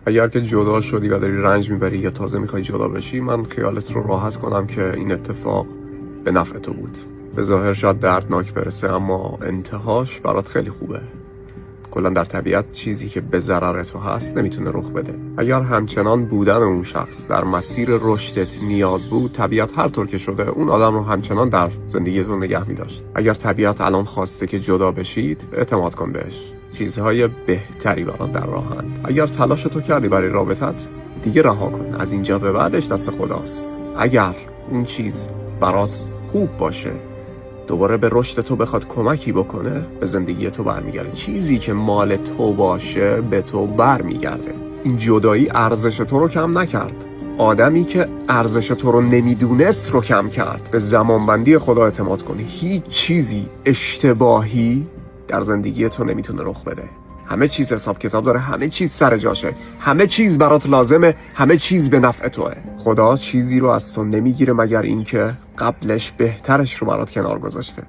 اگر که جدا شدی و داری رنج میبری یا تازه میخوای جدا بشی، من خیالت رو راحت کنم که این اتفاق به نفع تو بود. به ظاهر شاید دردناک برسه، اما انتهاش برات خیلی خوبه. کلا در طبیعت چیزی که به ضرر تو هست نمیتونه رخ بده. اگر همچنان بودن اون شخص در مسیر رشدت نیاز بود، طبیعت هر طور که شده اون آدم رو همچنان در زندگیتون نگه می‌داشت. اگر طبیعت الان خواسته که جدا بشید، اعتماد کن بهش. چیزهای بهتری برات در راهند. اگر تلاش تو کردی برای رابطت، دیگه رها کن. از اینجا به بعدش دست خداست. اگر اون چیز برات خوب باشه، دوباره به رشد تو بخواد کمکی بکنه، به زندگی تو برمیگرده. چیزی که مال تو باشه به تو برمیگرده. این جدایی ارزش تو رو کم نکرد. آدمی که ارزش تو رو نمیدونست رو کم کرد. به زمانبندی خدا اعتماد کنی. هیچ چیزی اشتباهی در زندگی تو نمیتونه رخ بده. همه چیز حساب کتاب داره، همه چیز سر جاشه، همه چیز برات لازمه، همه چیز به نفع توه. خدا چیزی رو از تو نمیگیره مگر اینکه قبلش بهترش رو برات کنار گذاشته.